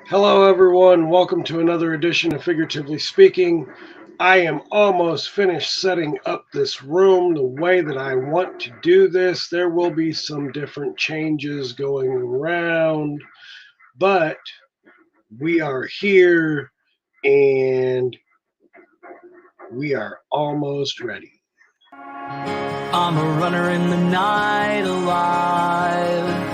Hello, everyone. Welcome to another edition of Figuratively Speaking. I am almost finished setting up this room the way that I want to do this. There will be some different changes going around, but we are here and we are almost ready. I'm a runner in the night alive.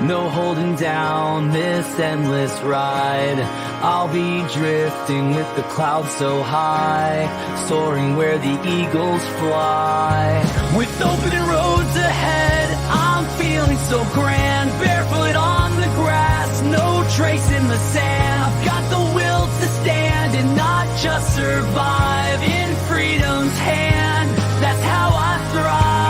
No holding down this endless ride. I'll be drifting with the clouds so high, soaring where the eagles fly. With open roads ahead, I'm feeling so grand. Barefoot on the grass, no trace in the sand. I've got the will to stand and not just survive in freedom's hand. That's how I thrive.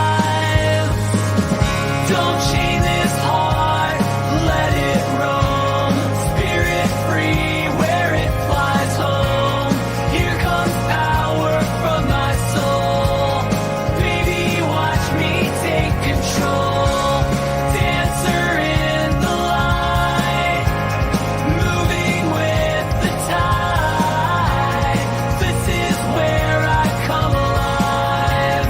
Don't chain this heart, let it roam. Spirit free where it flies home. Here comes power from my soul. Baby, watch me take control. Dancer in the light, moving with the tide. This is where I come alive.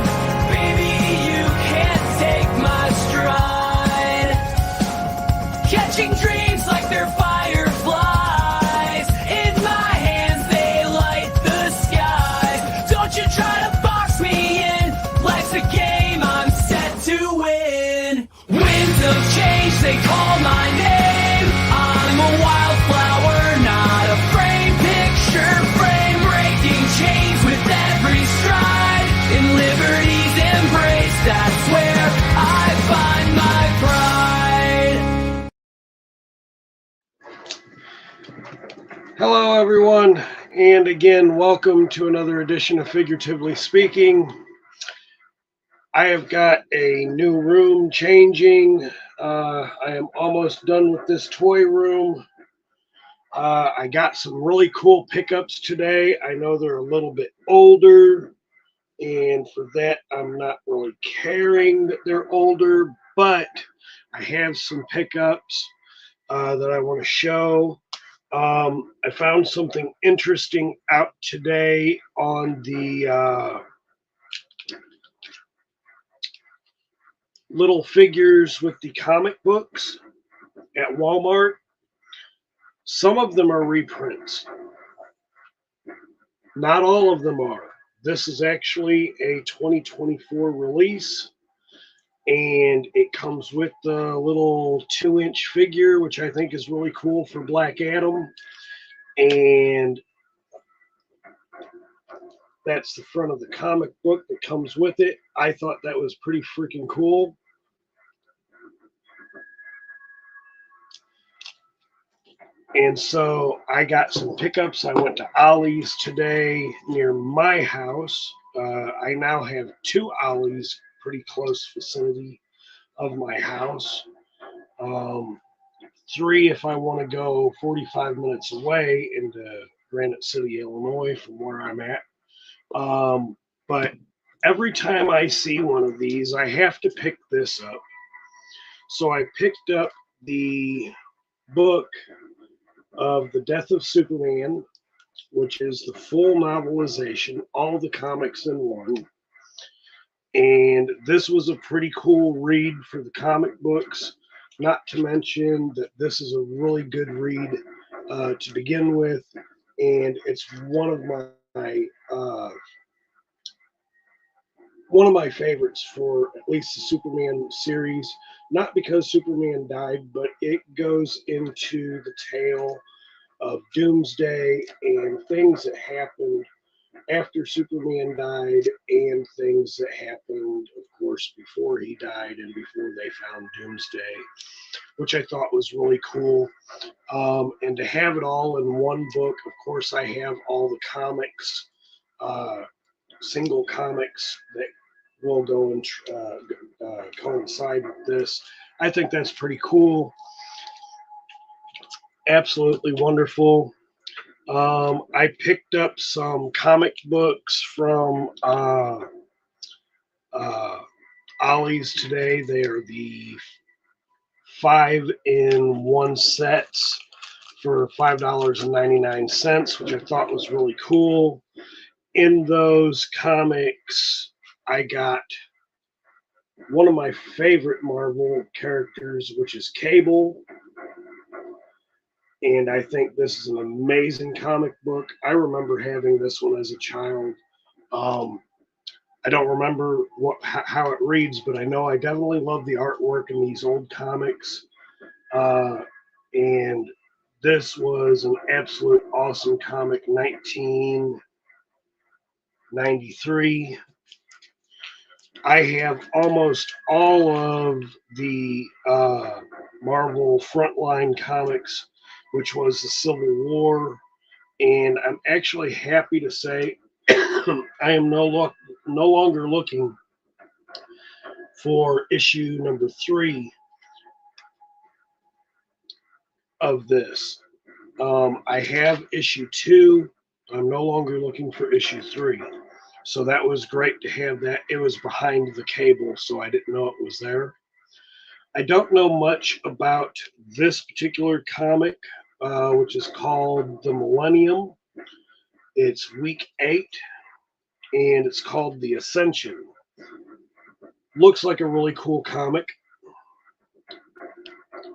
Baby, you can't take my stride. Catching dreams like they're fireflies. In my hands they light the skies. Don't you try to box me in. Life's a game, I'm set to win. Winds of change, they call my name. I'm a wildflower, not a frame picture frame. Breaking chains with every stride. In liberty's embrace, that's where I find my pride. Hello, everyone, and again, welcome to another edition of Figuratively Speaking. I have got a new room changing. I am almost done with this toy room. I got some really cool pickups today. I know they're a little bit older, and for that, I'm not really caring that they're older, but I have some pickups that I want to show. I found something interesting out today on the little figures with the comic books at Walmart. Some of them are reprints. Not all of them are. This is actually a 2024 release, and it comes with the little 2-inch figure, which I think is really cool for Black Adam. And that's the front of the comic book that comes with it. I thought that was pretty freaking cool. And so I got some pickups. I went to Ollie's today near my house. I now have 2 Ollie's pretty close vicinity of my house. 3 if I want to go 45 minutes away into Granite City, Illinois, from where I'm at. But every time I see one of these, I have to pick this up. So I picked up the book of The Death of Superman, which is the full novelization, all the comics in one. And this was a pretty cool read for the comic books, not to mention that this is a really good read to begin with. And it's one of my favorites for at least the Superman series, not because Superman died, but it goes into the tale of Doomsday and things that happened after Superman died and things that happened, of course, before he died and before they found Doomsday, which I thought was really cool. And to have it all in one book, of course, I have all the comics, single comics that will go and coincide with this. I think that's pretty cool. Absolutely wonderful. I picked up some comic books from Ollie's today. They are the 5-in-1 sets for $5.99, which I thought was really cool. In those comics, I got one of my favorite Marvel characters, which is Cable. And I think this is an amazing comic book. I remember having this one as a child. Um, I don't remember how it reads, but I know I definitely love the artwork in these old comics. And this was an absolute awesome comic, 1993. I have almost all of the Marvel Frontline comics, which was the Civil War, and I'm actually happy to say I am no longer looking for issue number 3 of this. I have issue 2. I'm no longer looking for issue 3. So that was great to have that. It was behind the cable, so I didn't know it was there. I don't know much about this particular comic, which is called The Millennium. It's week 8, and it's called The Ascension. Looks like a really cool comic.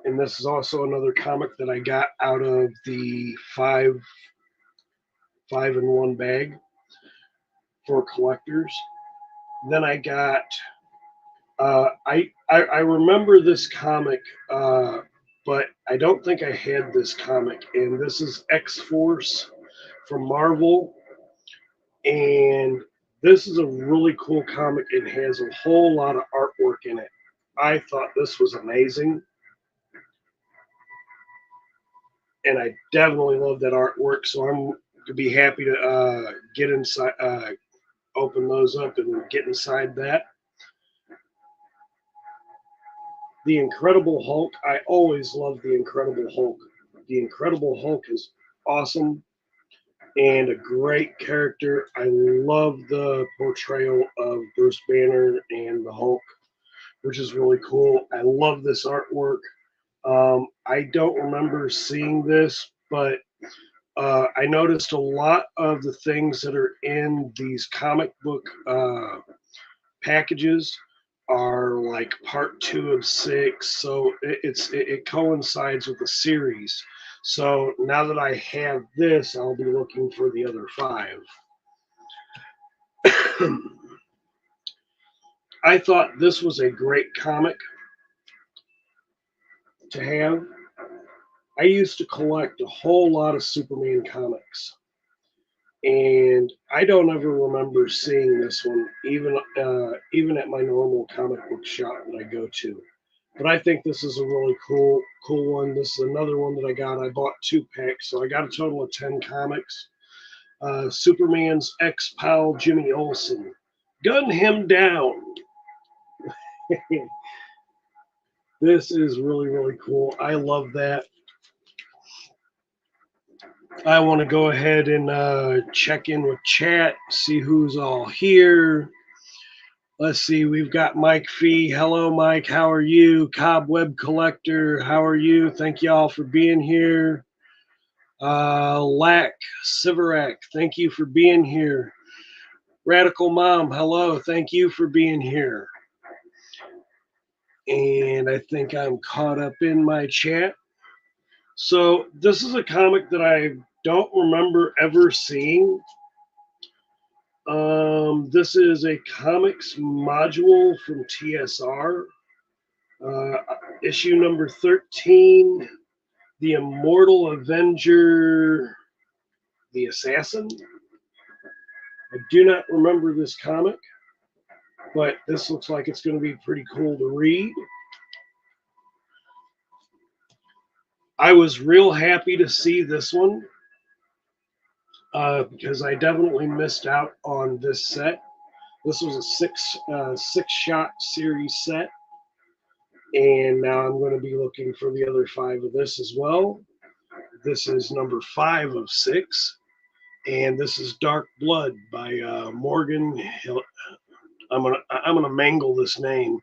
And this is also another comic that I got out of the 5-in-1 bag for collectors. Then I got I remember this comic, but I don't think I had this comic. And this is X-Force from Marvel, and this is a really cool comic. It has a whole lot of artwork in it. I thought this was amazing, and I definitely love that artwork. So I'm to be happy to get inside, open those up, and get inside that. The Incredible Hulk. I always loved the Incredible Hulk. The Incredible Hulk is awesome and a great character. I love the portrayal of Bruce Banner and the Hulk, which is really cool. I love this artwork. I don't remember seeing this, but I noticed a lot of the things that are in these comic book packages are like part 2 of 6, so it coincides with the series. So now that I have this, I'll be looking for the other 5. I thought this was a great comic to have. I used to collect a whole lot of Superman comics, and I don't ever remember seeing this one, even at my normal comic book shop that I go to. But I think this is a really cool one. This is another one that I got. I bought 2 packs, so I got a total of 10 comics. Superman's ex-pal Jimmy Olsen. Gun him down. This is really, really cool. I love that. I want to go ahead and check in with chat, see who's all here. Let's see, we've got Mike Fee. Hello, Mike. How are you? Cobweb Collector, how are you? Thank y'all for being here. Lack Sivarak, thank you for being here. Radical Mom, hello. Thank you for being here. And I think I'm caught up in my chat. So this is a comic that I don't remember ever seeing. This is a comics module from TSR. Issue number 13, The Immortal Avenger, the Assassin. I do not remember this comic, but this looks like it's going to be pretty cool to read. I was real happy to see this one because I definitely missed out on this set. This was a six-shot series set, and now I'm going to be looking for the other 5 of this as well. This is number 5 of 6, and this is Dark Blood by Morgan Hill. I'm gonna mangle this name.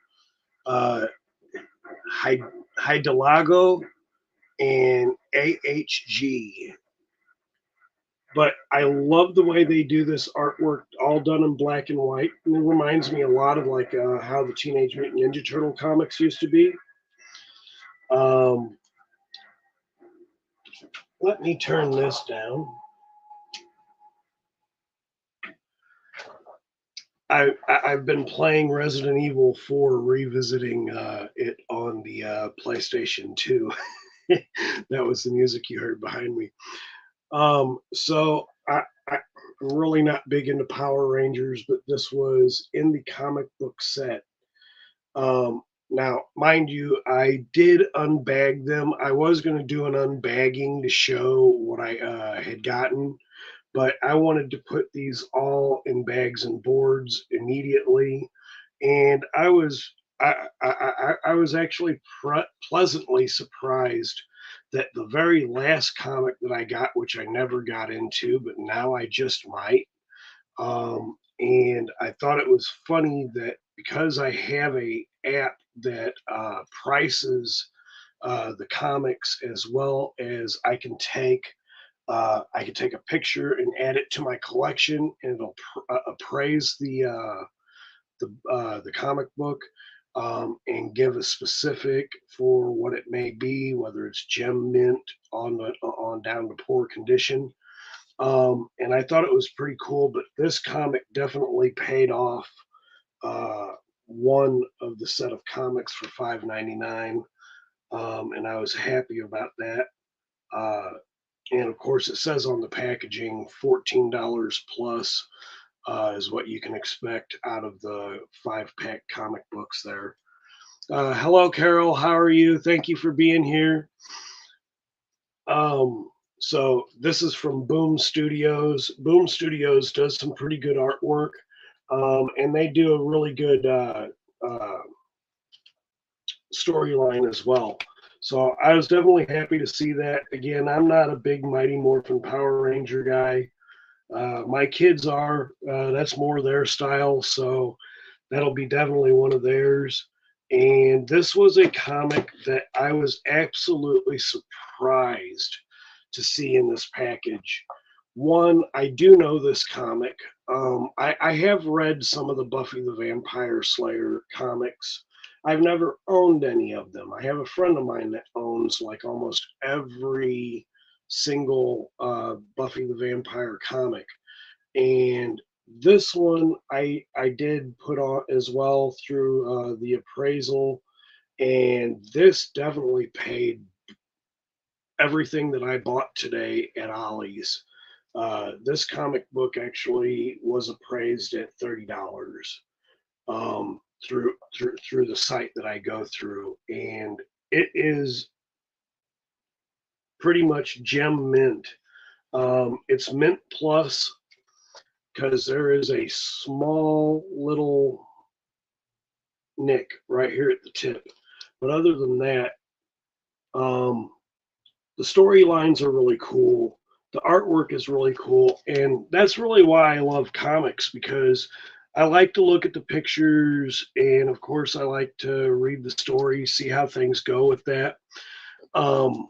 Hidalgo. and AHG. But I love the way they do this artwork, all done in black and white. And it reminds me a lot of like how the Teenage Mutant Ninja Turtle comics used to be. Um, let me turn this down. I've been playing Resident Evil 4, revisiting it on the PlayStation 2. That was the music you heard behind me. So I'm really not big into Power Rangers, but this was in the comic book set. Now, mind you, I did unbag them. I was going to do an unbagging to show what I had gotten, but I wanted to put these all in bags and boards immediately, and I was actually pleasantly surprised that the very last comic that I got, which I never got into, but now I just might. And I thought it was funny that because I have a app that prices the comics, as well as I can take a picture and add it to my collection, and it'll appraise the comic book, and give a specific for what it may be, whether it's gem mint on down to poor condition. And I thought it was pretty cool, but this comic definitely paid off uh, one of the set of comics for $5.99, and I was happy about that. Uh, and of course, it says on the packaging $14 plus is what you can expect out of the 5-pack comic books there. Hello, Carol. How are you? Thank you for being here. So this is from Boom Studios. Boom Studios does some pretty good artwork, and they do a really good uh, storyline as well. So I was definitely happy to see that. Again, I'm not a big Mighty Morphin Power Ranger guy. My kids are. That's more their style, so that'll be definitely one of theirs. And this was a comic that I was absolutely surprised to see in this package. One, I do know this comic. I have read some of the Buffy the Vampire Slayer comics. I've never owned any of them. I have a friend of mine that owns like almost every single Buffy the Vampire comic. And this one I did put on as well through the appraisal, and this definitely paid everything that I bought today at Ollie's. This comic book actually was appraised at $30 through the site that I go through, and it is pretty much gem mint. It's mint plus because there is a small little nick right here at the tip. But other than that, the storylines are really cool. The artwork is really cool. And that's really why I love comics, because I like to look at the pictures. And of course, I like to read the story, see how things go with that. Um,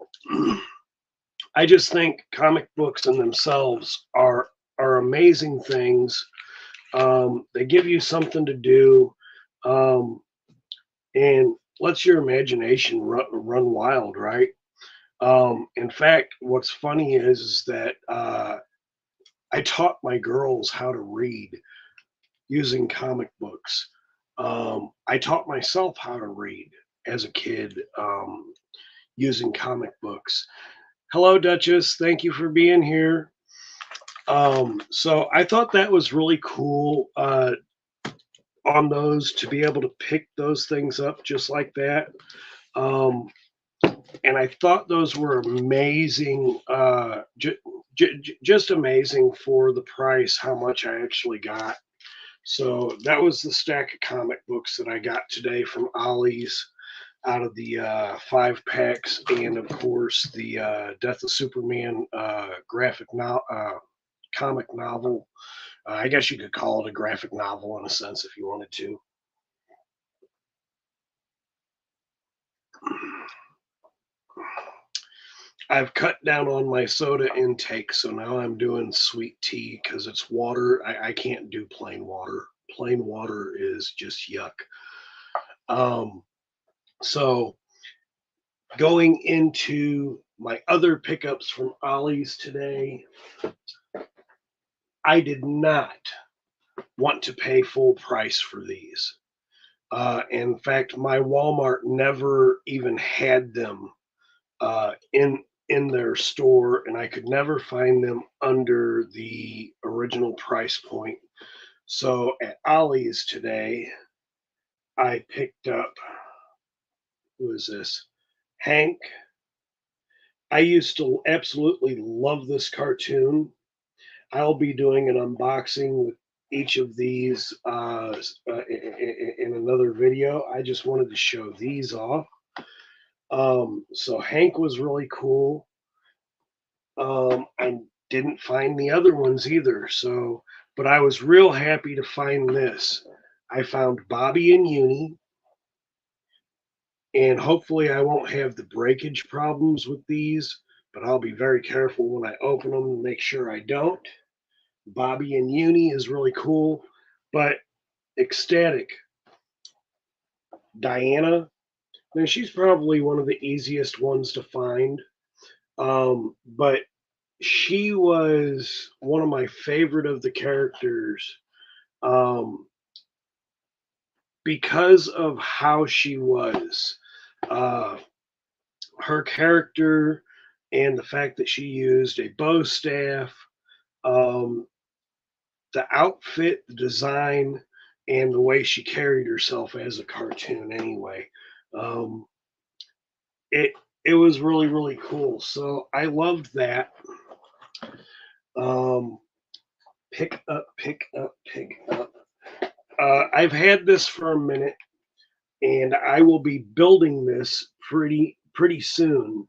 I just think comic books in themselves are amazing things. They give you something to do, and lets your imagination run wild, right? In fact, what's funny is that I taught my girls how to read using comic books. I taught myself how to read as a kid, using comic books. Hello, Duchess. Thank you for being here. So I thought that was really cool on those, to be able to pick those things up just like that. And I thought those were amazing, just amazing for the price, how much I actually got. So that was the stack of comic books that I got today from Ollie's out of the 5 packs, and of course the Death of Superman comic novel. I guess you could call it a graphic novel in a sense if you wanted to. I've cut down on my soda intake, so now I'm doing sweet tea because it's water. I can't do plain water. Plain water is just yuck. Um, so going into my other pickups from Ollie's today, I did not want to pay full price for these. In fact, my Walmart never even had them in their store, and I could never find them under the original price point. So at Ollie's today, I picked up, who is this? Hank. I used to absolutely love this cartoon. I'll be doing an unboxing with each of these in another video. I just wanted to show these off. So Hank was really cool. I didn't find the other ones either. So, but I was real happy to find this. I found Bobby and Uni, and hopefully I won't have the breakage problems with these, but I'll be very careful when I open them to make sure I don't. Bobby and Uni is really cool, but Ecstatic Diana, now she's probably one of the easiest ones to find, but she was one of my favorite of the characters um, because of how she was. Uh, Her character and the fact that she used a bow staff, um, the outfit, the design, and the way she carried herself as a cartoon. Anyway, um, it it was really cool. So I loved that. Um, pick up, pick up, pick up. I've had this for a minute, and I will be building this pretty soon.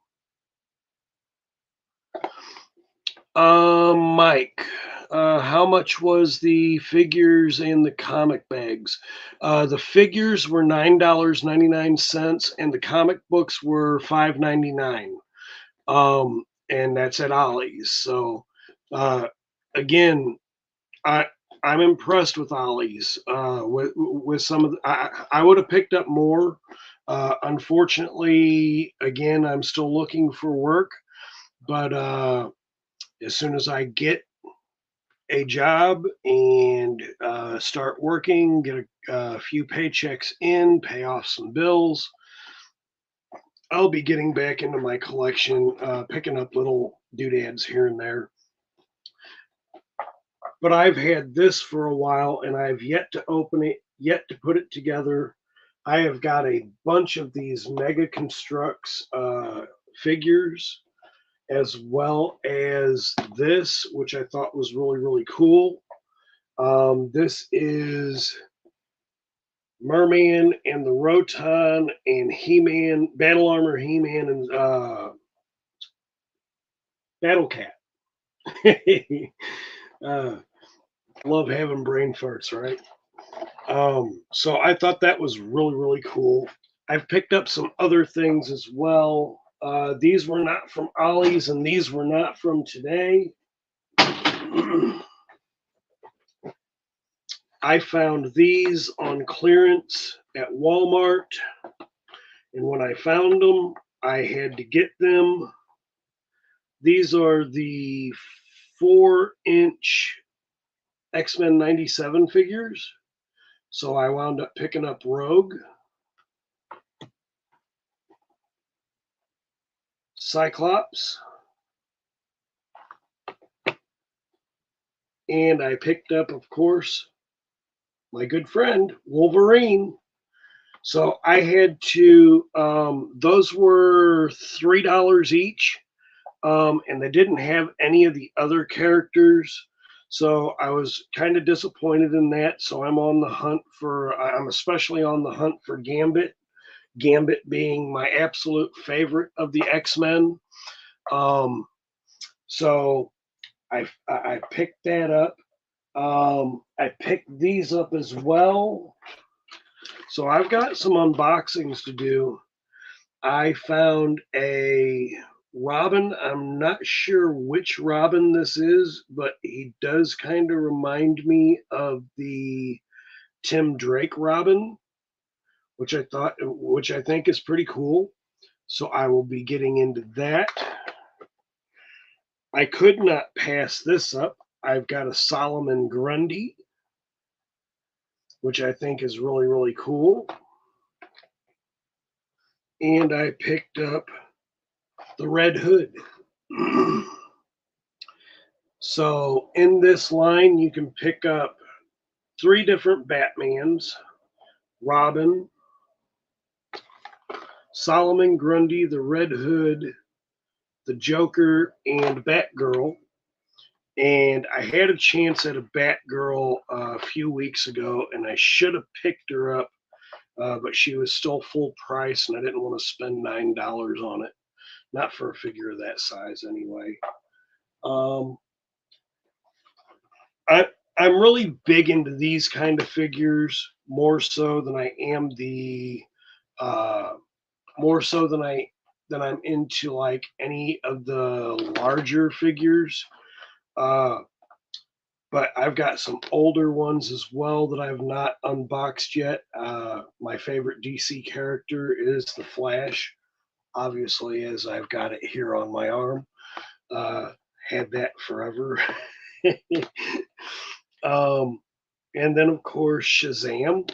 Mike, how much was the figures and the comic bags? The figures were $9.99, and the comic books were $5.99. And that's at Ollie's. So, uh, again, I I'm impressed with Ollie's. With some of I would have picked up more. Unfortunately, again, I'm still looking for work, but as soon as I get a job and start working, get a few paychecks in, pay off some bills, I'll be getting back into my collection, picking up little doodads here and there. But I've had this for a while and I've yet to open it, yet to put it together. I have got a bunch of these Mega Constructs figures, as well as this, which I thought was really cool. This is Merman and the Roton and He-Man, Battle Armor He-Man and Battle Cat. Love having brain farts, right? So I thought that was really cool. I've picked up some other things as well. These were not from Ollie's and these were not from today. I found these on clearance at Walmart, and when I found them, I had to get them. These are the 4-inch X-Men 97 figures. So I wound up picking up Rogue, Cyclops, and I picked up, of course, my good friend Wolverine. So I had to, those were $3 each, and they didn't have any of the other characters. So I was kind of disappointed in that. So I'm especially on the hunt for Gambit. Gambit being my absolute favorite of the X-Men. So I picked that up. I picked these up as well. So I've got some unboxings to do. I found a Robin, I'm not sure which Robin this is, but he does kind of remind me of the Tim Drake Robin, which I think is pretty cool. So I will be getting into that. I could not pass this up. I've got a Solomon Grundy, which I think is really, really cool. And I picked up the Red Hood. So in this line, you can pick up 3 different Batmans: Robin, Solomon Grundy, the Red Hood, the Joker, and Batgirl. And I had a chance at a Batgirl a few weeks ago, and I should have picked her up, but she was still full price, and I didn't want to spend $9 on it. Not for a figure of that size, anyway. I'm really big into these kind of figures, more so than I am than I'm into like any of the larger figures. But I've got some older ones as well that I've not unboxed yet. My favorite DC character is the Flash, obviously, as I've got it here on my arm. Had that forever. And then, of course, Shazam,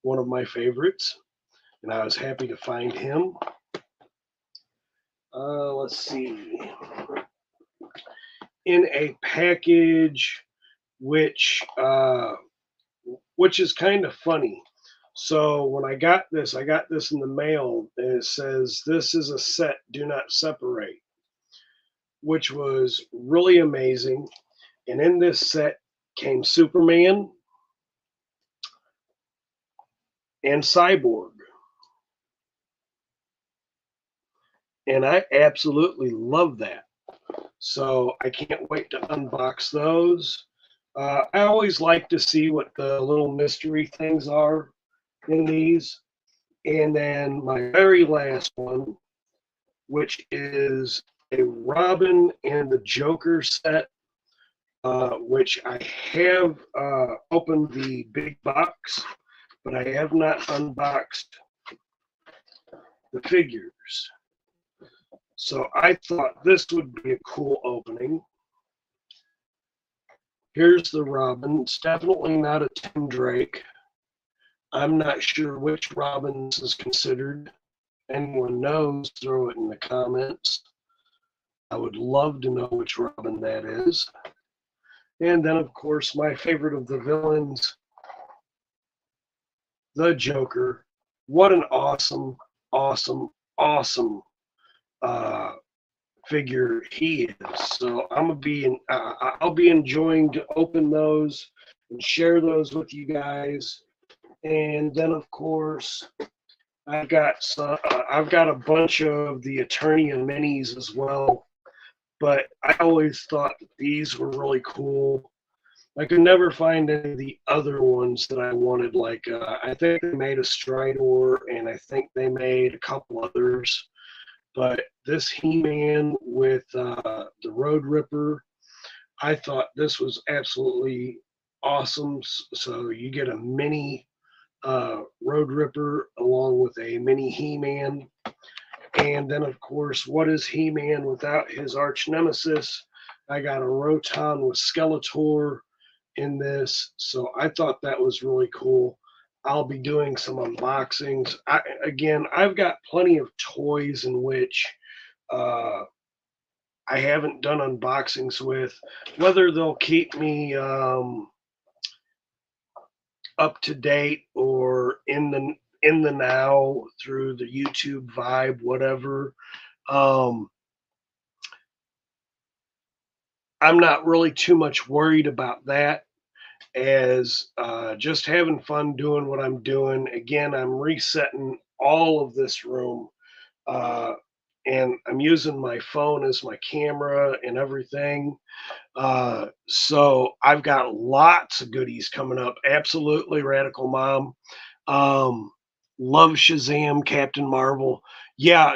one of my favorites, and I was happy to find him. Let's see. In a package, which is kind of funny. So when I got this in the mail, and it says, "This is a set, do not separate," which was really amazing. And in this set came Superman and Cyborg. And I absolutely love that. So I can't wait to unbox those. I always like to see what the little mystery things are in these. And then my very last one, which is a Robin and the Joker set, which I have opened the big box, but I have not unboxed the figures. So I thought this would be a cool opening. Here's the Robin. It's definitely not a Tim Drake. I'm not sure which Robin this is considered. Anyone knows, throw it in the comments. I would love to know which Robin that is. And then, of course, my favorite of the villains, the Joker. What an awesome, awesome, awesome figure he is. So I'll be enjoying to open those and share those with you guys. And then, of course, I've got a bunch of the Eternia minis as well. But I always thought that these were really cool. I could never find any of the other ones that I wanted. Like I think they made a Stridor, and I think they made a couple others. But this He-Man with the Road Ripper, I thought this was absolutely awesome. So you get a mini Road Ripper along with a mini He-Man. And then, of course, what is He-Man without his arch nemesis? I got a Roton with Skeletor in this. So I thought that was really cool. I'll be doing some unboxings. I've got plenty of toys in which I haven't done unboxings with. Whether they'll keep me up to date or in the now through the YouTube vibe, whatever. I'm not really too much worried about that, as just having fun doing what I'm doing. Again, I'm resetting all of this room, and I'm using my phone as my camera and everything. So I've got lots of goodies coming up. Absolutely, Radical Mom. Love Shazam, Captain Marvel. Yeah,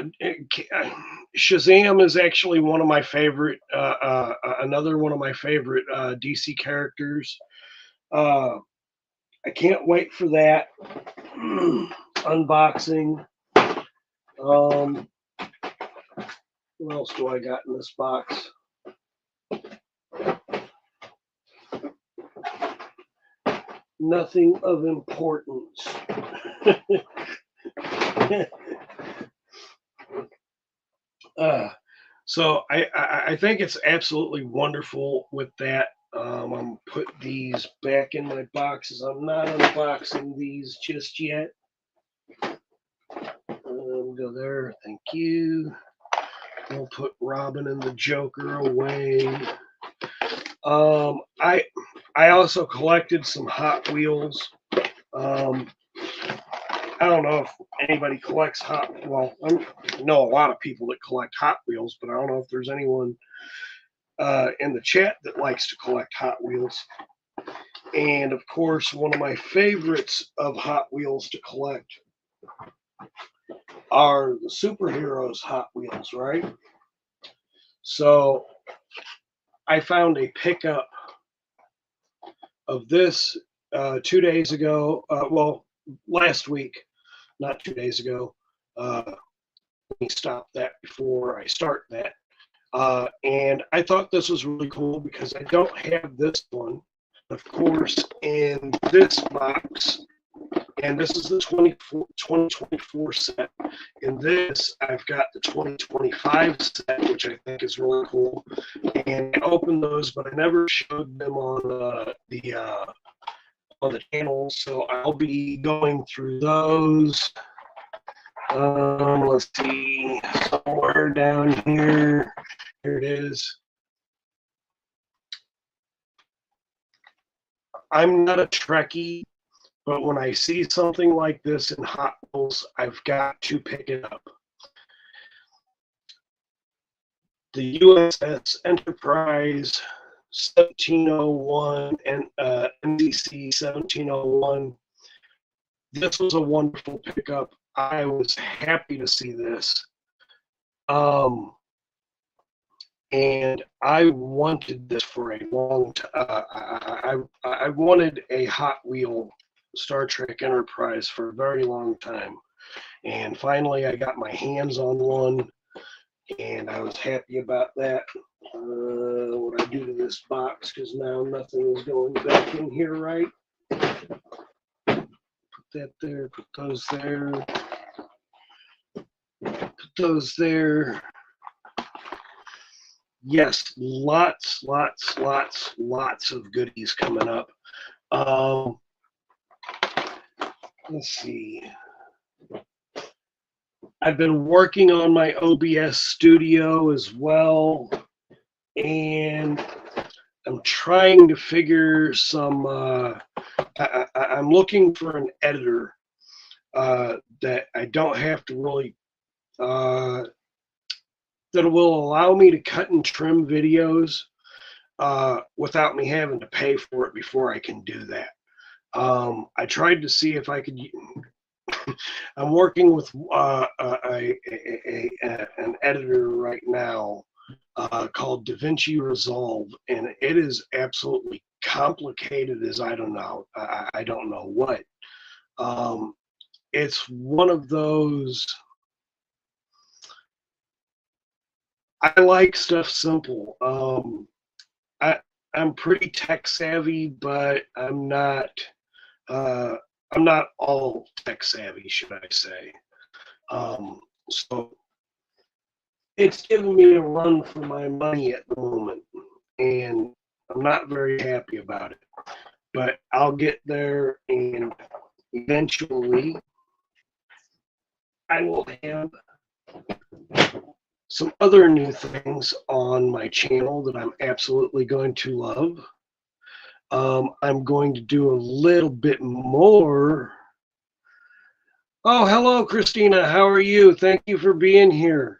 Shazam is actually one of my favorite, another one of my favorite DC characters. Uh, I can't wait for that unboxing. What else do I got in this box? Nothing of importance. So I think it's absolutely wonderful with that. I'm put these back in my boxes. I'm not unboxing these just yet. Go there. Thank you. We'll put Robin and the Joker away. I also collected some Hot Wheels. I don't know if anybody collects Well, I know a lot of people that collect Hot Wheels, but I don't know if there's anyone in the chat that likes to collect Hot Wheels. And of course, one of my favorites of Hot Wheels to collect are the superheroes Hot Wheels, right? So I found a pickup of this 2 days ago. Well, last week, not 2 days ago. Let me stop that before I start that. And I thought this was really cool because I don't have this one, of course, in this box. And this is the 2024 set. In this, I've got the 2025 set, which I think is really cool. And I opened those, but I never showed them on the channel. So I'll be going through those. Let's see, somewhere down here. Here it is. I'm not a Trekkie, but when I see something like this in Hot Wheels, I've got to pick it up. The USS Enterprise 1701 and NBC 1701. This was a wonderful pickup. I was happy to see this. And I wanted this for a long time. I wanted a Hot Wheel Star Trek Enterprise for a very long time. And finally, I got my hands on one, and I was happy about that. What I do to this box, because now nothing is going back in here, right? Put that there, put those there, put those there. Yes, lots of goodies coming up. Let's see. I've been working on my OBS studio as well, and I'm trying to figure some. I'm looking for an editor that I don't have to really. That will allow me to cut and trim videos without me having to pay for it before I can do that. I tried to see if I could. I'm working with an editor right now called DaVinci Resolve, and it is absolutely complicated as I don't know. I don't know what. It's one of those. I like stuff simple. I'm pretty tech savvy, but I'm not all tech savvy, should I say. So it's giving me a run for my money at the moment, and I'm not very happy about it. But I'll get there, and eventually I will have some other new things on my channel that I'm absolutely going to love. I'm going to do a little bit more. Oh, hello, Christina. How are you? Thank you for being here.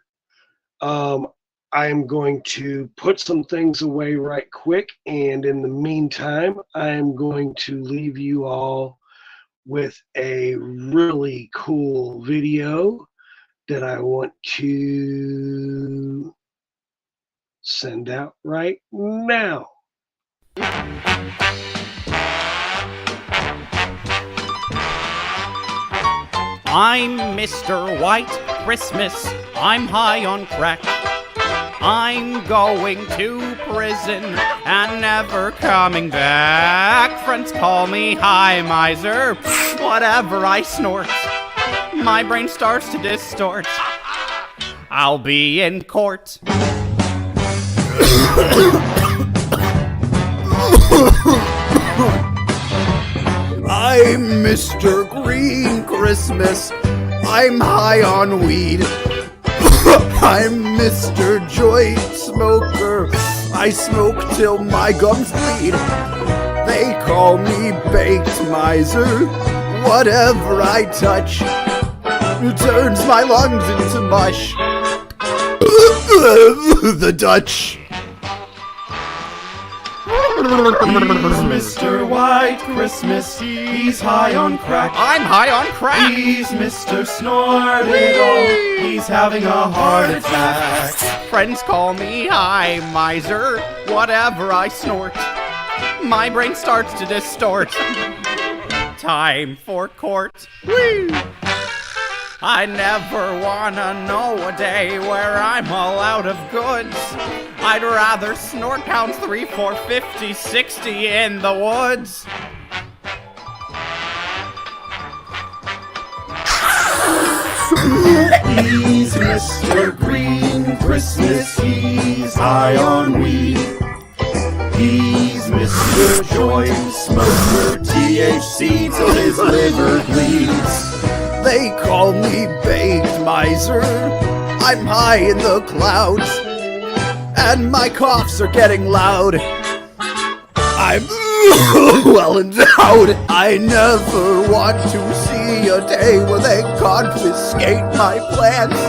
I'm going to put some things away right quick, and in the meantime, I'm going to leave you all with a really cool video that I want to send out right now. I'm Mr. White Christmas. I'm high on crack. I'm going to prison and never coming back. Friends call me high miser. Whatever I snort, my brain starts to distort. I'll be in court. I'm Mr. Green Christmas. I'm high on weed. I'm Mr. Joint Smoker. I smoke till my gums bleed. They call me Baked Miser. Whatever I touch turns my lungs into mush. The Dutch. He's Mr. White Christmas, he's high on crack. I'm high on crack. He's Mr. Snort It All, he's having a heart attack. Friends call me high miser. Whatever I snort, my brain starts to distort. Time for court. Whee! I never wanna know a day where I'm all out of goods. I'd rather snort pounds 3, 4, 50, 60 in the woods. He's Mr. Green Christmas, he's high on weed. He's Mr. Joint Smoker, THC till his liver bleeds. They call me Baked Miser. I'm high in the clouds, and my coughs are getting loud. I'm well endowed. I never want to see a day where they confiscate my plants.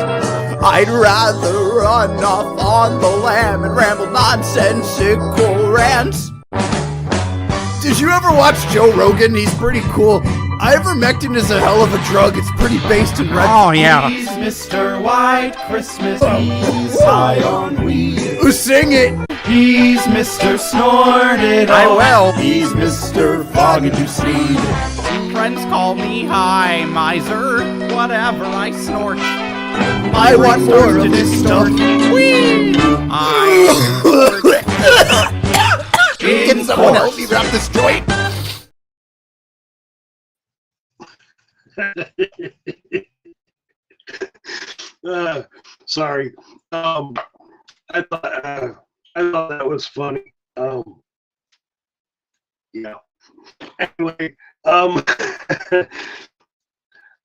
I'd rather run off on the lam and ramble nonsensical rants. Did you ever watch Joe Rogan? He's pretty cool. Ivermectin is a hell of a drug. It's pretty based in red. Oh, yeah. He's Mr. White Christmas, he's high on weed. Sing it. He's Mr. Snort It I All, will. he's Mr. Fog and You Sleep. Friends call me high miser. Whatever I snort, I want more of this stuff. Whee! Can someone help me wrap this joint? Sorry. I thought that was funny. Yeah. Anyway,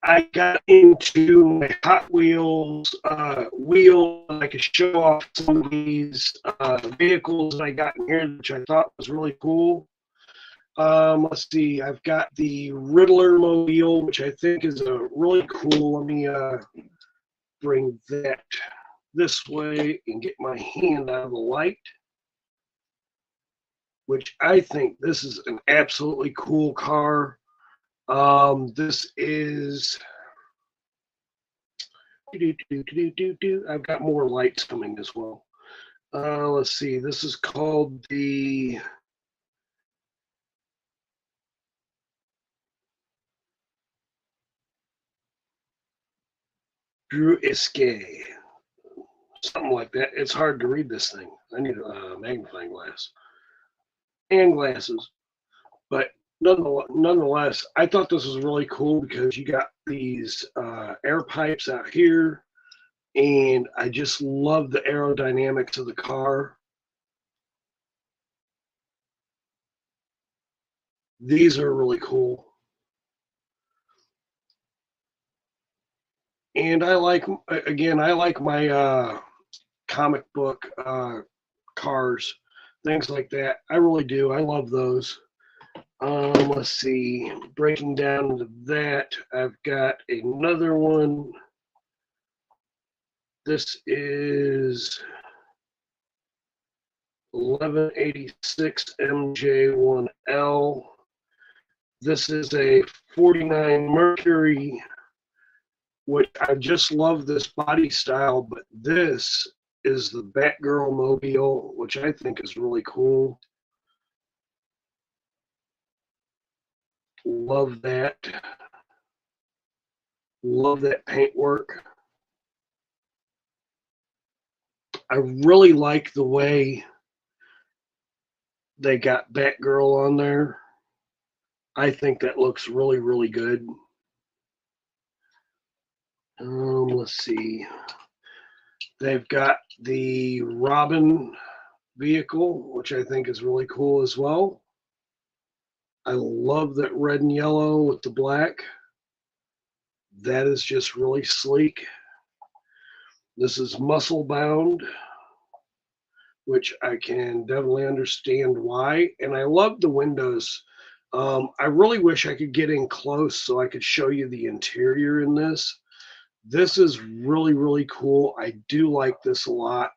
I got into my Hot Wheels wheel, and I could show off some of these vehicles that I got in here, which I thought was really cool. Let's see, I've got the Riddler mobile, which I think is a really cool. Let me bring that this way and get my hand out of the light, which I think this is an absolutely cool car. This is, I've got more lights coming as well. Let's see, this is called the Drew Iske, something like that. It's hard to read this thing. I need a magnifying glass and glasses. But nonetheless, I thought this was really cool because you got these air pipes out here, and I just love the aerodynamics of the car. These are really cool. And I like my comic book cars, things like that. I really do. I love those. Let's see. Breaking down into that, I've got another one. This is 1186 MJ1L. This is a 49 Mercury which I just love this body style, but this is the Batgirl Mobile, which I think is really cool. Love that. Love that paintwork. I really like the way they got Batgirl on there. I think that looks really, really good. Let's see. They've got the Robin vehicle, which I think is really cool as well. I love that red and yellow with the black. That is just really sleek. This is muscle bound, which I can definitely understand why. And I love the windows. I really wish I could get in close so I could show you the interior in this. This is really, really cool. I do like this a lot.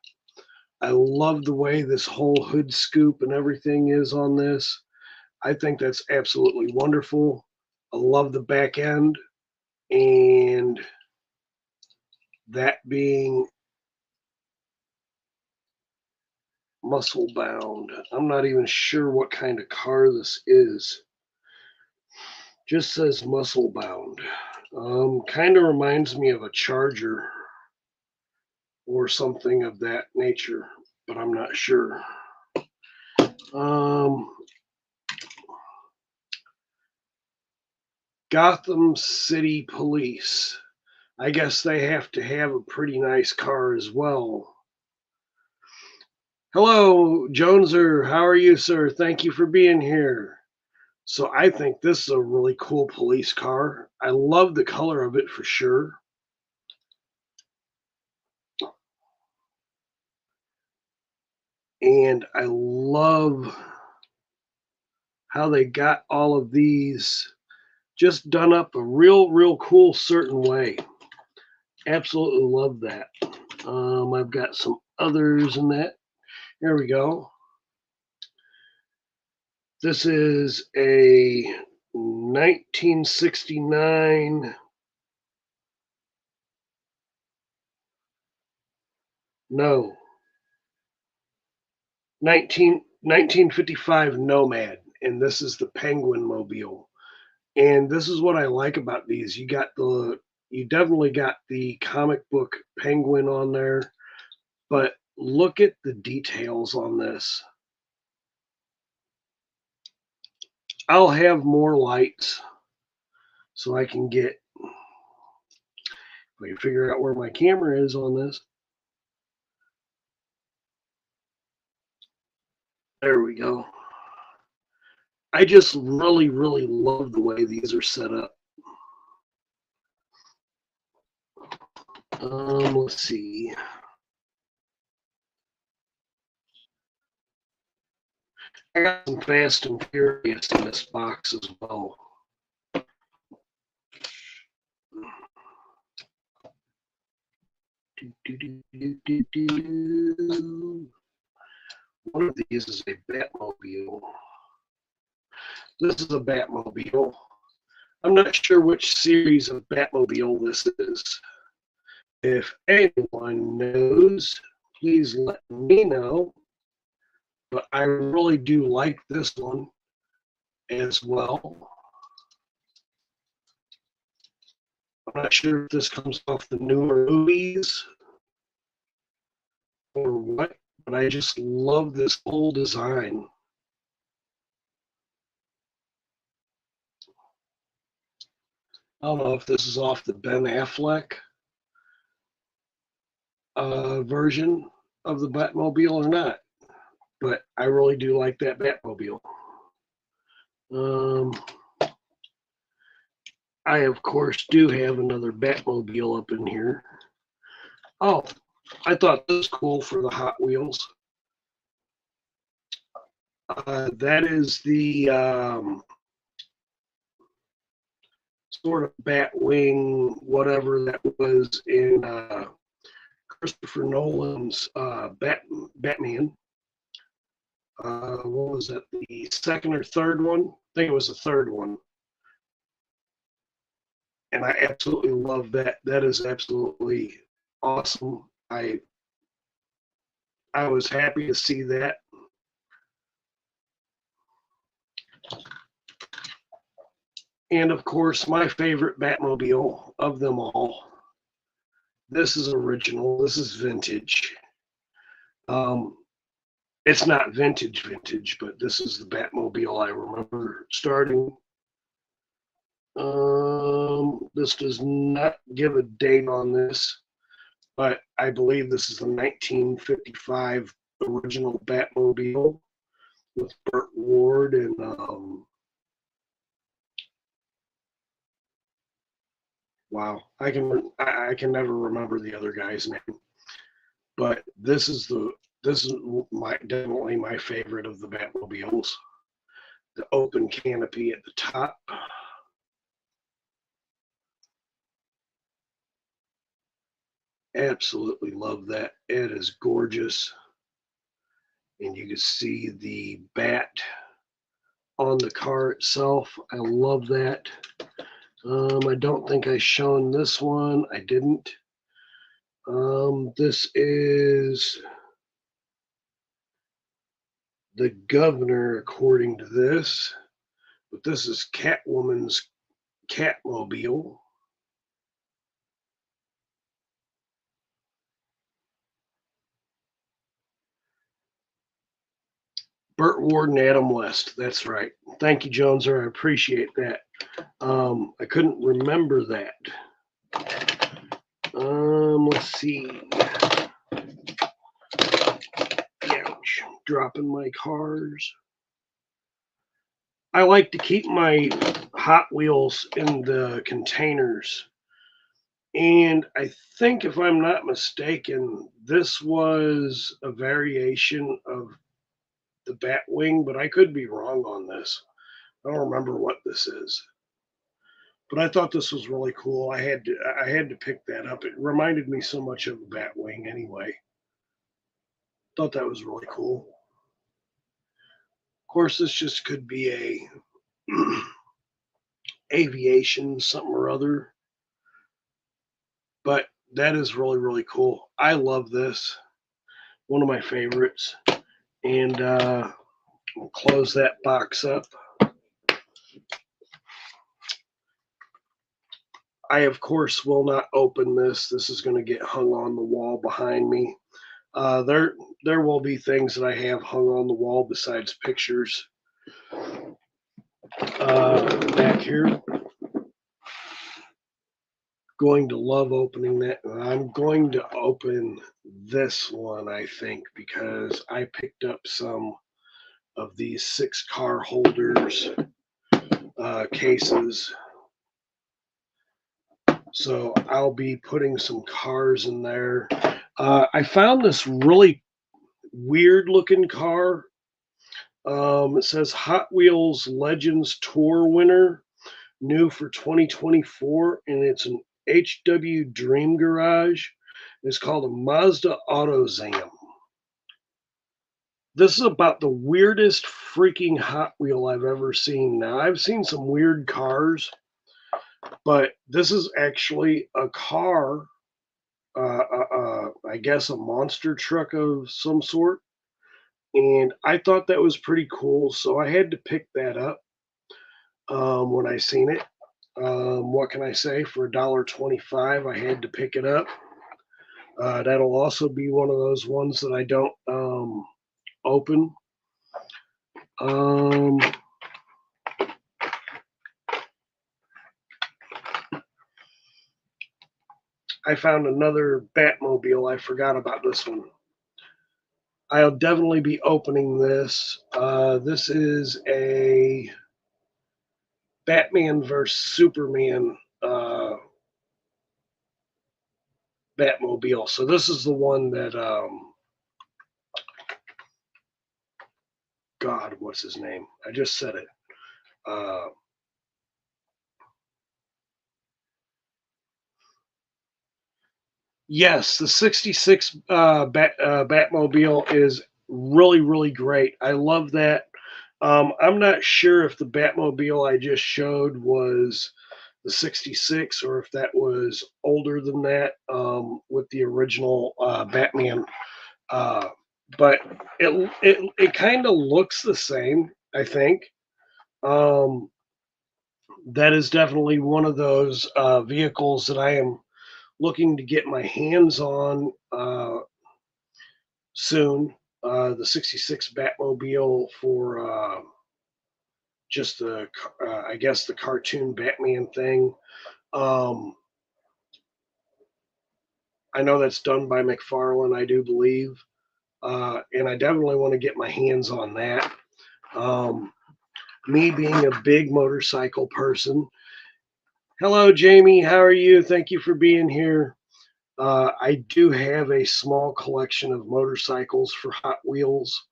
I love the way this whole hood scoop and everything is on this. I think that's absolutely wonderful. I love the back end, and that being muscle bound. I'm not even sure what kind of car this is. Just says muscle bound. Kind of reminds me of a Charger or something of that nature, but I'm not sure. Gotham City Police. I guess they have to have a pretty nice car as well. Hello, Joneser. How are you, sir? Thank you for being here. So I think this is a really cool police car. I love the color of it for sure. And I love how they got all of these just done up a real cool certain way. Absolutely love that. I've got some others in that. Here we go. This is a 1969 1955 Nomad, and this is the Penguin Mobile. And this is what I like about these. You definitely got the comic book Penguin on there, but look at the details on this. I'll have more lights so I can get, if I can figure out where my camera is on this. There we go. I just really love the way these are set up. Let's see. I got some Fast and Furious in this box as well. One of these is a Batmobile. This is a Batmobile. I'm not sure which series of Batmobile this is. If anyone knows, please let me know. But I really do like this one as well. I'm not sure if this comes off the newer movies or what, but I just love this whole design. I don't know if this is off the Ben Affleck version of the Batmobile or not, but I really do like that Batmobile. I, of course, do have another Batmobile up in here. Oh, I thought this was cool for the Hot Wheels. That is the sort of Batwing, whatever that was in Christopher Nolan's Batman. What was that? The second or third one? I think it was the third one. and I absolutely love that. That is absolutely awesome. I was happy to see that. And of course, my favorite Batmobile of them all. This is original. This is vintage. It's not vintage, but this is the Batmobile I remember starting. This does not give a date on this, but I believe this is the 1955 original Batmobile with Burt Ward and wow, I can never remember the other guy's name, but this is definitely my favorite of the Batmobiles. The open canopy at the top. Absolutely love that. It is gorgeous. And you can see the bat on the car itself. I love that. I don't think I shown this one. I didn't. This is the governor, according to this, but this is Catwoman's Catmobile. Burt Ward and Adam West. That's right. Thank you, Joneser. I appreciate that. I couldn't remember that. Let's see. Ouch. Dropping my cars. I like to keep my Hot Wheels in the containers. And I think, if I'm not mistaken, this was a variation of the Batwing, but I could be wrong on this. I don't remember what this is. But I thought this was really cool. I had to pick that up. It reminded me so much of a Batwing anyway. Thought that was really cool. Of course, this just could be a aviation something or other. But that is really, really cool. I love this. One of my favorites. And we'll close that box up. I, of course, will not open this. This is going to get hung on the wall behind me. There will be things that I have hung on the wall besides pictures back here. Going to love opening that. I'm going to open this one, I think, because I picked up some of these 6-car holders cases. So I'll be putting some cars in there. I found this really weird looking car. It says Hot Wheels Legends Tour winner, new for 2024, and it's an HW Dream Garage. It's called a Mazda AutoZam. This is about the weirdest freaking Hot Wheel I've ever seen. Now, I've seen some weird cars, but this is actually a car, I guess a monster truck of some sort. And I thought that was pretty cool, so I had to pick that up when I seen it. What can I say? For $1.25, I had to pick it up. That'll also be one of those ones that I don't open. I found another Batmobile. I forgot about this one. I'll definitely be opening this. This is a Batman vs. Superman Batmobile. So this is the one that, God, what's his name? I just said it. Yes, the 66 Batmobile is really, really great. I love that. I'm not sure if the Batmobile I just showed was the 66 or if that was older than that with the original Batman. But it kind of looks the same, I think. That is definitely one of those vehicles that I am looking to get my hands on soon. The 66 Batmobile for just the, I guess, the cartoon Batman thing. I know that's done by McFarlane, I do believe. And I definitely want to get my hands on that. Me being a big motorcycle person. Hello, Jamie. How are you? Thank you for being here. I do have a small collection of motorcycles for Hot Wheels.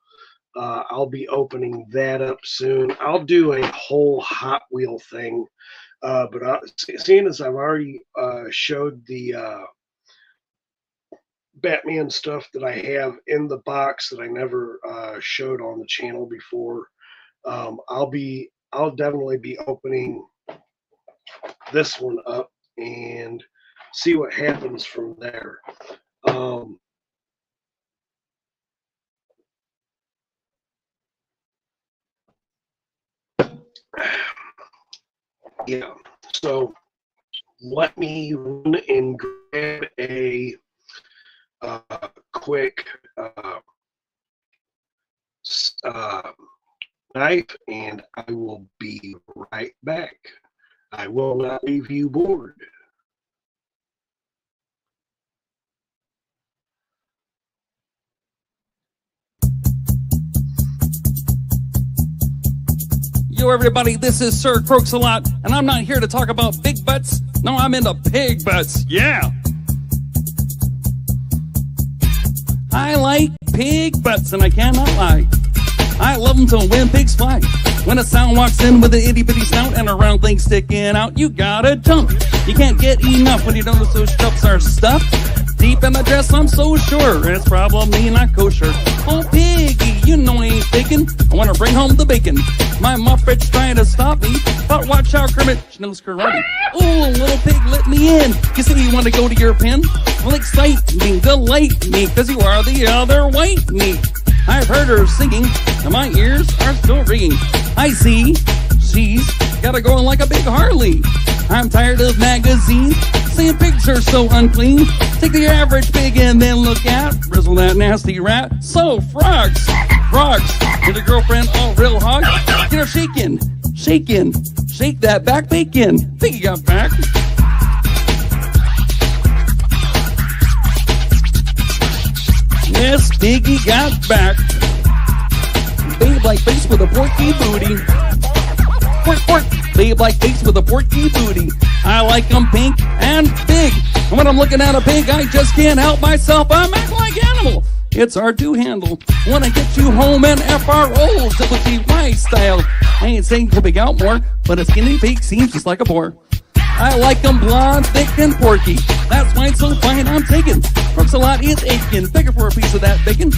I'll be opening that up soon. I'll do a whole Hot Wheel thing. But seeing as I've already showed the Batman stuff that I have in the box that I never showed on the channel before, I'll definitely be opening this one up and see what happens from there. Yeah, so let me run and grab a quick knife, and I will be right back. I will not leave you bored. Yo, everybody, this is Sir Croaks-a-Lot, and I'm not here to talk about big butts. No, I'm into pig butts. Yeah. I like pig butts, and I cannot lie. I love them till when pigs fly. When a sound walks in with an itty-bitty snout and a round thing sticking out, you gotta jump. You can't get enough when you notice those chops are stuffed deep in my dress, I'm so sure it's probably not kosher. Oh, piggy, you know I ain't faking. I want to bring home the bacon. My Muppet's trying to stop me, but watch out, Kermit, she knows karate. Oh, little pig, let me in. You say you want to go to your pen? Well, excite me, delight me, cause you are the other white meat. I've heard her singing, and my ears are still ringing. I see, she's got her going like a big Harley. I'm tired of magazines saying pigs are so unclean. Take the average pig and then look at Rizzle that nasty rat. So, frogs, get your girlfriend all real hog. Get her shaking, shake that back bacon. Piggy got back. Yes, Piggy got back. Babe like face with a porky booty. Pork. Babe like face with a porky booty. I like them pink and big. And when I'm looking at a pig, I just can't help myself. I'm acting like animal. It's hard to handle. When I get you home in FRO, simply my style. I ain't saying to pig out more, but a skinny pig seems just like a boar. I like them blonde, thick, and porky. That's why it's so fine I'm taking. Croaks-a-Lot is aching, begging for a piece of that bacon.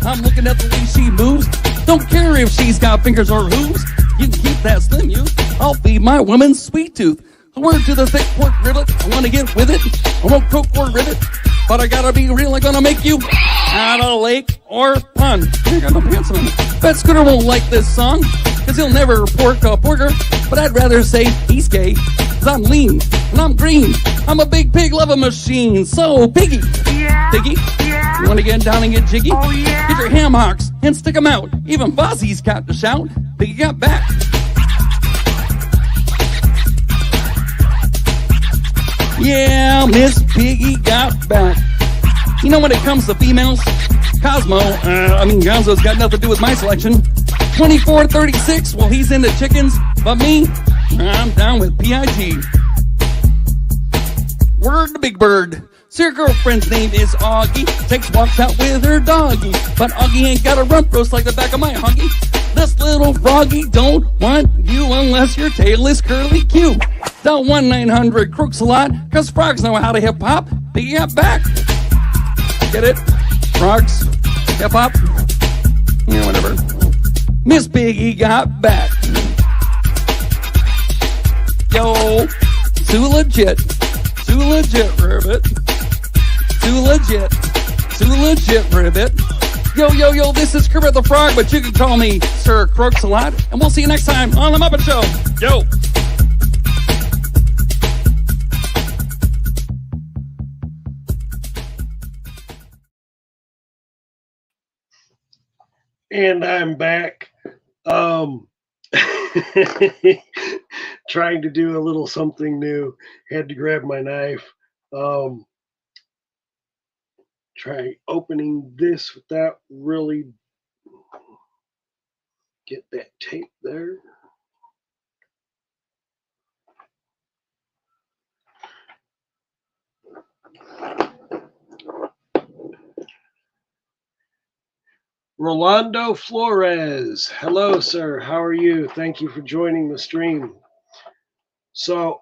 I'm looking at the way she moves. Don't care if she's got fingers or hooves. You can keep that slim, you. I'll feed my woman sweet tooth. A word to the thick pork riblet. I want to get with it. I won't cook or rivet, but I gotta be real. I'm gonna make you out of lake or pond. I got no pants on. Bet Scooter won't like this song, cause he'll never pork a porker. But I'd rather say he's gay, cause I'm lean and I'm green. I'm a big pig loving machine. So, Piggy, Piggy, you wanna get down and get jiggy? Oh, yeah. Get your ham hocks and stick them out. Even Fozzie's got to shout. Piggy got back. Yeah, Miss Piggy got back. You know, when it comes to females, Gonzo's got nothing to do with my selection. 24-36, well, he's into chickens, but me, I'm down with PIG. Word to Big Bird. So your girlfriend's name is Augie, takes walks out with her doggy, but Augie ain't got a rump roast like the back of my huggy. This little froggy don't want you unless your tail is curly Q. Dial 1-900-Croaks-a-Lot, cause frogs know how to hip-hop. Piggy got back. Get it? Frogs, hip-hop, yeah, whatever. Miss Piggy got back. Yo, Too legit. Too legit, Ribbit. Too legit. Too legit, Ribbit. Yo, this is Kermit the Frog, but you can call me Sir Crooks a lot. And we'll see you next time on The Muppet Show. Yo. And I'm back. Trying to do a little something new. Had to grab my knife. Try opening this without really get that tape there. Rolando Flores. Hello, sir. How are you? Thank you for joining the stream. So,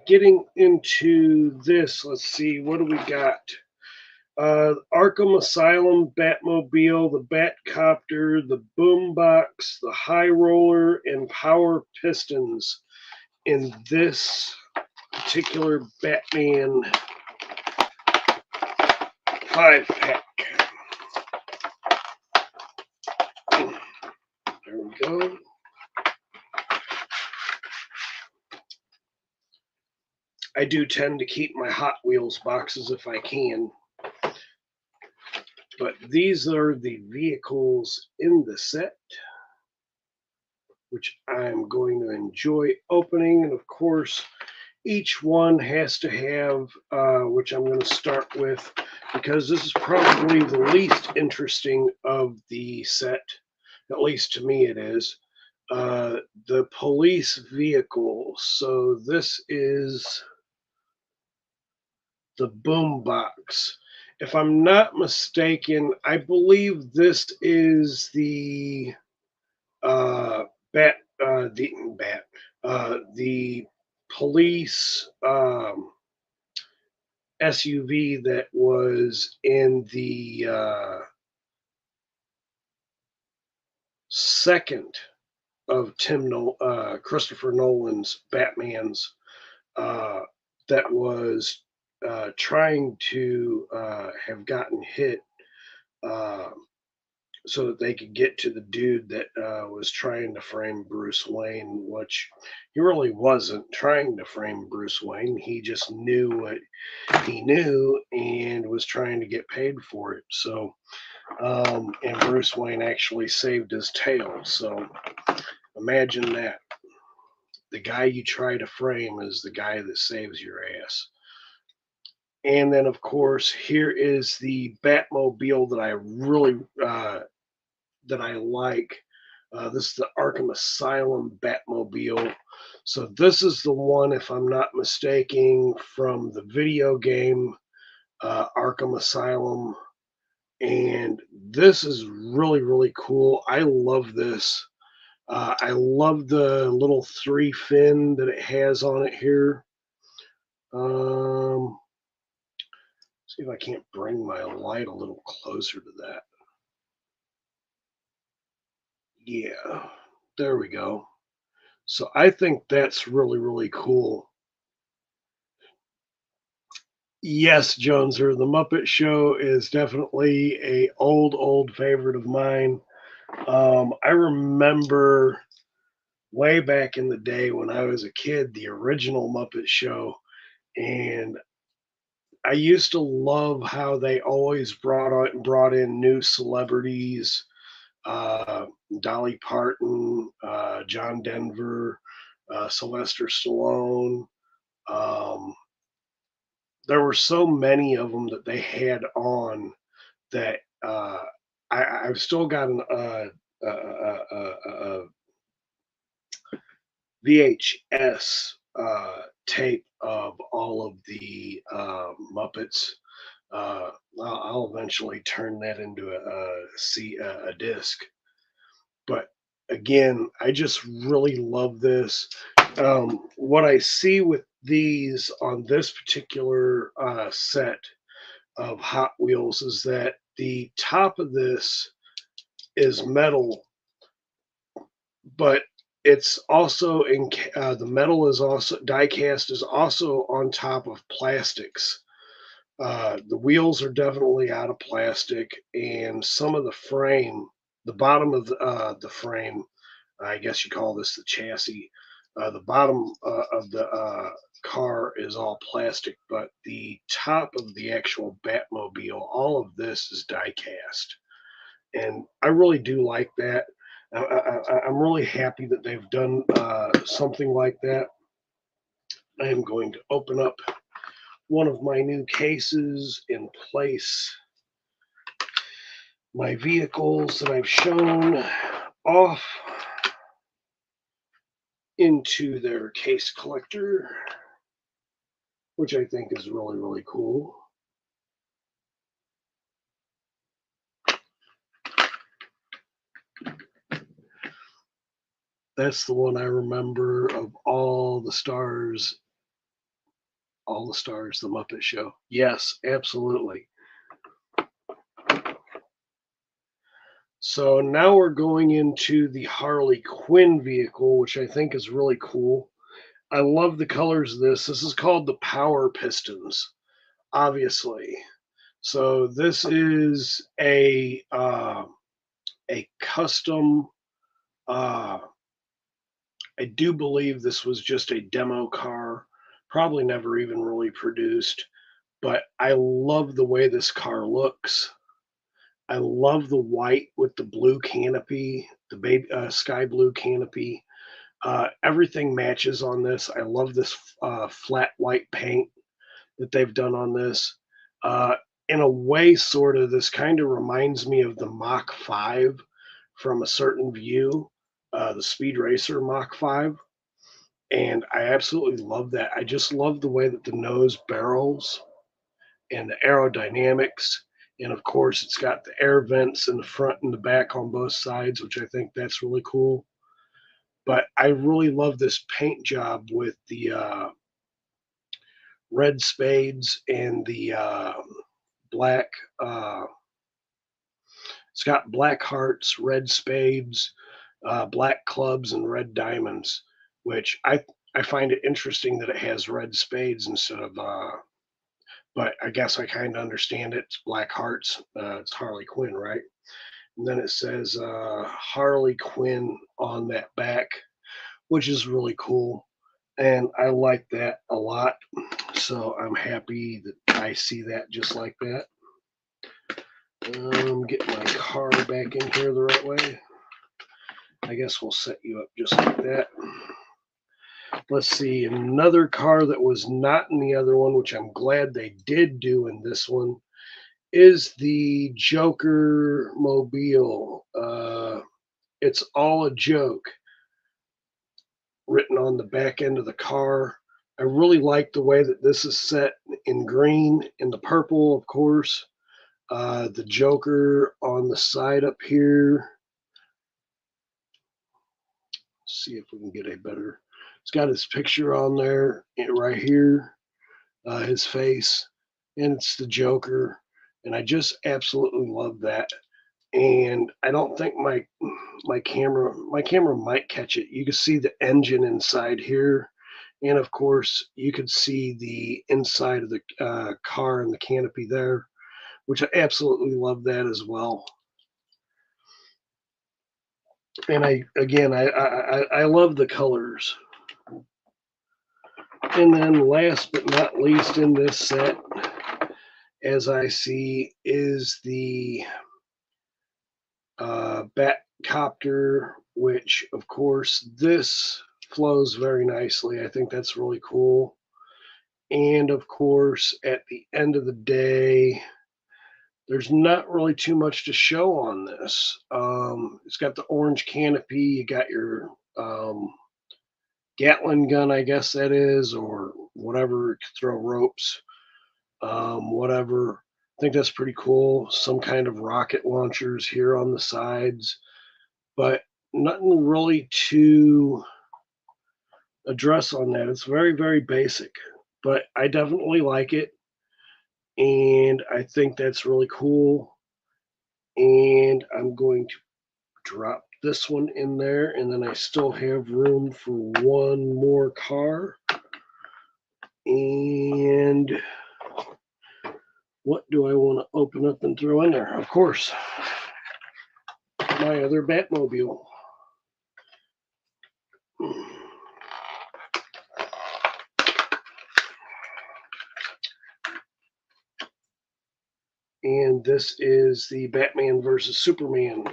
getting into this, let's see, what do we got? Arkham Asylum, Batmobile, the Batcopter, the Boombox, the High Roller, and Power Pistons in this particular Batman 5-pack. There we go. I do tend to keep my Hot Wheels boxes if I can. But these are the vehicles in the set, which I'm going to enjoy opening. And of course, each one has to have, which I'm going to start with, because this is probably the least interesting of the set. At least to me it is, the police vehicle. So this is the Boombox. If I'm not mistaken, I believe this is the the police SUV that was in the second of Christopher Nolan's Batmans that was trying to have gotten hit so that they could get to the dude that was trying to frame Bruce Wayne, which he really wasn't trying to frame Bruce Wayne. He just knew what he knew and was trying to get paid for it. So, and Bruce Wayne actually saved his tail. So imagine that. The guy you try to frame is the guy that saves your ass. And then, of course, here is the Batmobile that I really that I like. This is the Arkham Asylum Batmobile. So this is the one, if I'm not mistaken, from the video game Arkham Asylum. And this is really, really cool. I love this. I love the little 3 fin that it has on it here. See if I can't bring my light a little closer to that. Yeah, there we go. So I think that's really, really cool. Yes, Joneser, the Muppet Show is definitely a old favorite of mine. I remember way back in the day when I was a kid, the original Muppet Show, and I used to love how they always brought in new celebrities, Dolly Parton, John Denver, Sylvester Stallone. There were so many of them that they had on that I've still got an VHS tape of all of the Muppets. I'll eventually turn that into a disc. But again, I just really love this. What I see with these on this particular set of Hot Wheels is that the top of this is metal, but it's also in the metal is also die cast is also on top of plastics. The wheels are definitely out of plastic, and some of the frame, the bottom of the frame, I guess you call this the chassis. The bottom of the car is all plastic, but the top of the actual Batmobile, all of this is die cast, and I really do like that. I'm really happy that they've done something like that. I am going to open up one of my new cases and place my vehicles that I've shown off into their case collector, which I think is really, really cool. That's the one I remember of all the stars, the Muppet Show. Yes, absolutely. So now we're going into the Harley Quinn vehicle, which I think is really cool. I love the colors of this. This is called the Power Pistons, obviously. So this is a custom. I do believe this was just a demo car, probably never even really produced. But I love the way this car looks. I love the white with the blue canopy, the baby sky blue canopy. Everything matches on this. I love this flat white paint that they've done on this. In a way, sort of, this kind of reminds me of the Mach 5 from a certain view, the Speed Racer Mach 5. And I absolutely love that. I just love the way that the nose barrels and the aerodynamics. And of course, it's got the air vents in the front and the back on both sides, which I think that's really cool. But I really love this paint job with the red spades and the black. It's got black hearts, red spades, black clubs, and red diamonds, which I find it interesting that it has red spades instead of. But I guess I kind of understand it. It's black hearts. It's Harley Quinn, right? And then it says Harley Quinn on that back, which is really cool. And I like that a lot. So I'm happy that I see that just like that. Get my car back in here the right way. I guess we'll set you up just like that. Let's see, another car that was not in the other one, which I'm glad they did do in this one, is the Joker Mobile. It's all a joke, written on the back end of the car. I really like the way that this is set in green and the purple, of course. The Joker on the side up here. Let's see if we can get a better. It's got his picture on there right here, his face, and it's the Joker. And I just absolutely love that. And I don't think my camera might catch it. You can see the engine inside here, and of course you could see the inside of the car and the canopy there, which I absolutely love that as well. And I love the colors. And then last but not least in this set, as I see, is the Batcopter, which of course this flows very nicely. I think that's really cool. And of course, at the end of the day, there's not really too much to show on this. It's got the orange canopy. You got your Gatling gun, I guess that is, or whatever. It could throw ropes, whatever. I think that's pretty cool. Some kind of rocket launchers here on the sides, but nothing really to address on that. It's very, very basic, but I definitely like it. And I think that's really cool. And I'm going to drop this one in there, and then I still have room for one more car. And what do I want to open up and throw in there? Of course, my other Batmobile. And this is the Batman versus Superman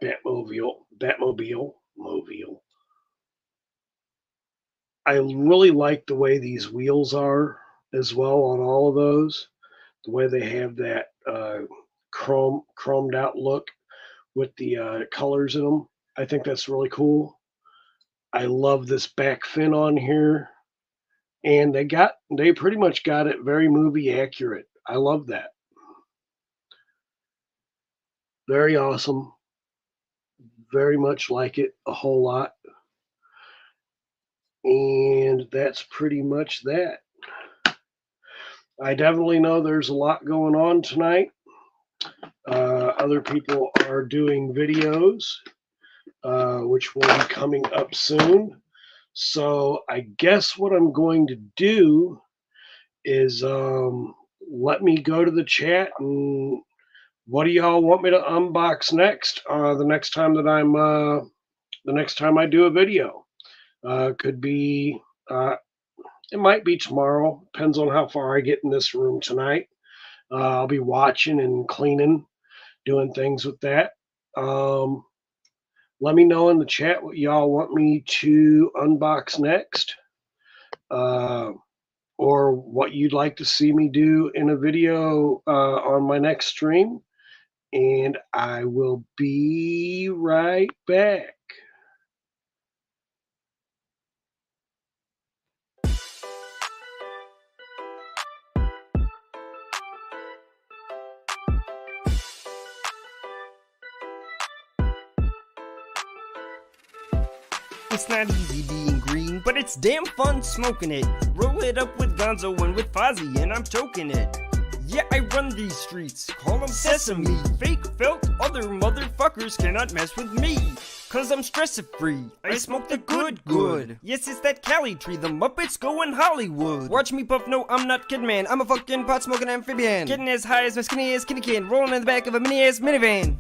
Batmobile. I really like the way these wheels are as well on all of those. The way they have that chromed out look with the colors in them. I think that's really cool. I love this back fin on here. And they pretty much got it very movie accurate. I love that. Very awesome. Very much like it a whole lot. And that's pretty much that. I definitely know there's a lot going on tonight. Other people are doing videos, which will be coming up soon. So I guess what I'm going to do is let me go to the chat and what do y'all want me to unbox next? The next time I do a video, could be it might be tomorrow. Depends on how far I get in this room tonight. I'll be watching and cleaning, doing things with that. Let me know in the chat what y'all want me to unbox next, or what you'd like to see me do in a video on my next stream. And I will be right back. It's not easy being green, but it's damn fun smoking it. Roll it up with Gonzo and with Fozzie, and I'm choking it. Yeah, I run these streets, call them sesame. Fake felt, other motherfuckers cannot mess with me. Cause I'm stress-free, I smoke the good. Yes, it's that Cali tree, the Muppets going Hollywood. Watch me puff, no, I'm not kidding, man. I'm a fucking pot-smoking amphibian. Getting as high as my skinny ass kitty can, rolling in the back of a mini-ass minivan.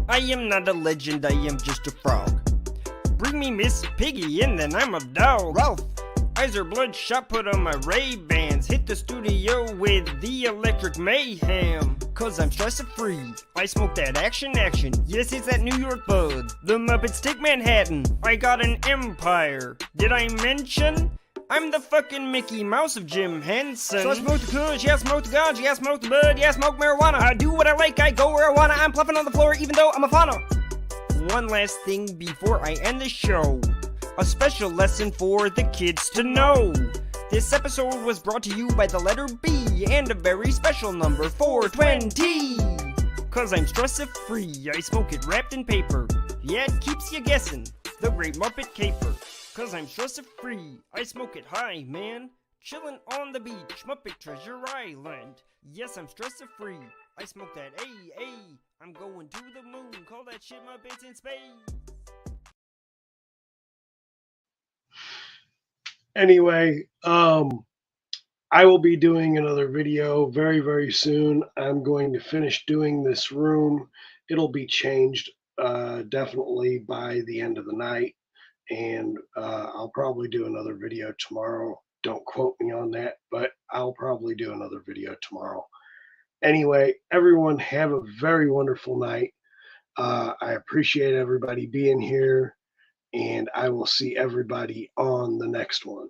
I am not a legend, I am just a frog. Bring me Miss Piggy and then I'm a dog. Ralph. Eyes are bloodshot, put on my Ray-Bans. Hit the studio with the electric mayhem. Cause I'm stress-free, I smoke that action. Yes, it's that New York bud. The Muppets take Manhattan. I got an empire. Did I mention? I'm the fucking Mickey Mouse of Jim Henson. So I smoke the kush, yeah, I smoke the ganja, yeah, I smoke the bud, yeah, I smoke marijuana. I do what I like, I go where I wanna. I'm pluffing on the floor even though I'm a fauna. One last thing before I end the show. A special lesson for the kids to know. This episode was brought to you by the letter B and a very special number 420. Cause I'm stress-free, I smoke it wrapped in paper. Yeah, it keeps you guessing, the Great Muppet Caper. Cause I'm stress-free, I smoke it high, man. Chillin' on the beach, Muppet Treasure Island. Yes, I'm stress-free, I smoke that AA. I'm going to the moon, call that shit Muppets in space. Anyway, I will be doing another video very, very soon. I'm going to finish doing this room. It'll be changed definitely by the end of the night. And I'll probably do another video tomorrow. Don't quote me on that, but I'll probably do another video tomorrow. Anyway, everyone have a very wonderful night. I appreciate everybody being here. And I will see everybody on the next one.